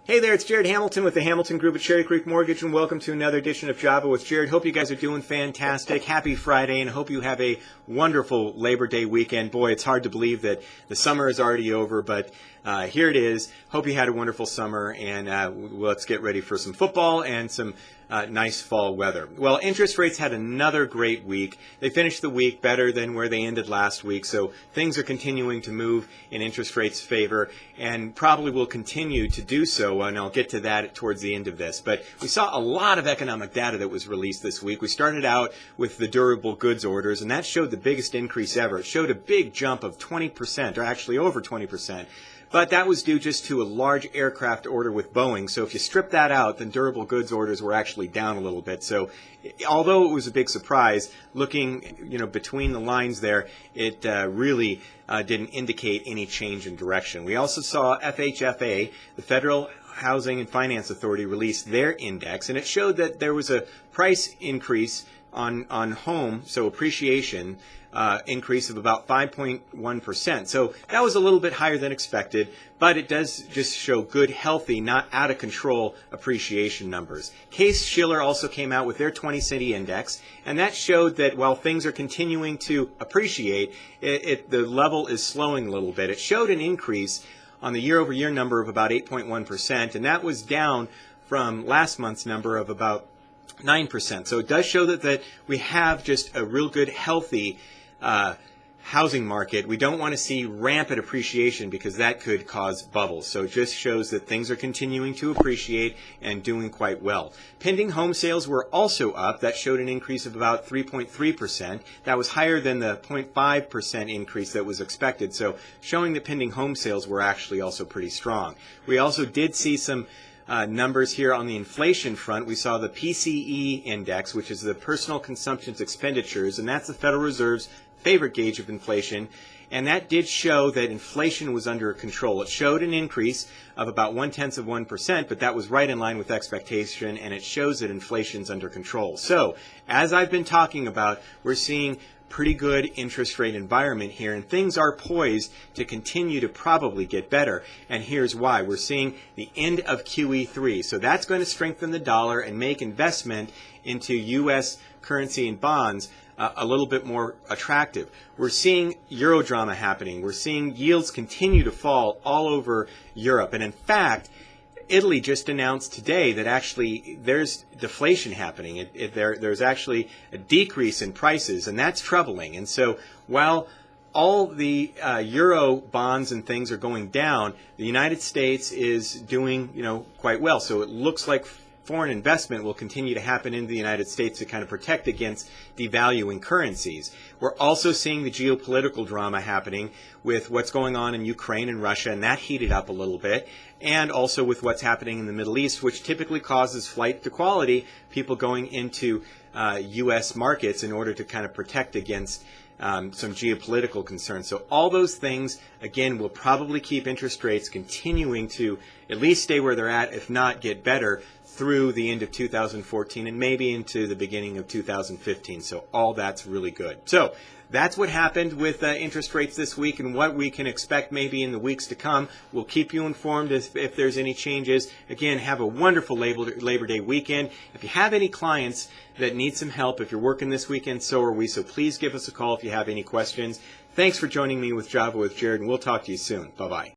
Hey there, it's Jared Hamilton with the Hamilton Group at Cherry Creek Mortgage, and welcome to another edition of Java with Jared. Hope you guys are doing fantastic. Happy Friday, and hope you have a wonderful Labor Day weekend. Boy, it's hard to believe that the summer is already over, but here it is. Hope you had a wonderful summer, and let's get ready for some football and some nice fall weather. Well, interest rates had another great week. They finished the week better than where they ended last week, so things are continuing to move in interest rates' favor and probably will continue to do so, and I'll get to that towards the end of this. But we saw a lot of economic data that was released this week. We started out with the durable goods orders, and that showed the biggest increase ever. It showed a big jump of 20%, or actually over 20%. But that was due just to a large aircraft order with Boeing. So if you strip that out, then durable goods orders were actually down a little bit. So although it was a big surprise, looking between the lines there, it really didn't indicate any change in direction. We also saw FHFA, the Federal Housing and Finance Authority, release their index, and it showed that there was a price increase on home, so appreciation, increase of about 5.1%. So that was a little bit higher than expected, but it does just show good, healthy, not out of control appreciation numbers. Case-Shiller also came out with their 20-city index, and that showed that while things are continuing to appreciate, the level is slowing a little bit. It showed an increase on the year-over-year number of about 8.1%, and that was down from last month's number of about 9%. So it does show that we have just a real good, healthy housing market. We don't want to see rampant appreciation because that could cause bubbles. So it just shows that things are continuing to appreciate and doing quite well. Pending home sales were also up. That showed an increase of about 3.3%. That was higher than the 0.5% increase that was expected. So showing that pending home sales were actually also pretty strong. We also did see some numbers here on the inflation front. We saw the PCE index, which is the Personal Consumption Expenditures, and that's the Federal Reserve's favorite gauge of inflation, and that did show that inflation was under control. It showed an increase of about 0.1%, but that was right in line with expectation, and it shows that inflation's under control. So, as I've been talking about, we're seeing pretty good interest rate environment here, and things are poised to continue to probably get better. And here's why. We're seeing the end of QE3. So that's going to strengthen the dollar and make investment into U.S. currency and bonds a little bit more attractive. We're seeing Eurodrama happening. We're seeing yields continue to fall all over Europe. And in fact, Italy just announced today that actually there's deflation happening. There's actually a decrease in prices, and that's troubling. And so while all the euro bonds and things are going down, the United States is doing quite well. So it looks like foreign investment will continue to happen in the United States to kind of protect against devaluing currencies. We're also seeing the geopolitical drama happening with what's going on in Ukraine and Russia, and that heated up a little bit, and also with what's happening in the Middle East, which typically causes flight to quality, people going into U.S. markets in order to kind of protect against some geopolitical concerns. So all those things, again, will probably keep interest rates continuing to at least stay where they're at, if not get better, through the end of 2014 and maybe into the beginning of 2015. So all that's really good. So that's what happened with interest rates this week and what we can expect maybe in the weeks to come. We'll keep you informed if there's any changes. Again, have a wonderful Labor Day weekend. If you have any clients that need some help, if you're working this weekend, so are we. So please give us a call if you have any questions. Thanks for joining me with Java with Jared, and we'll talk to you soon. Bye-bye.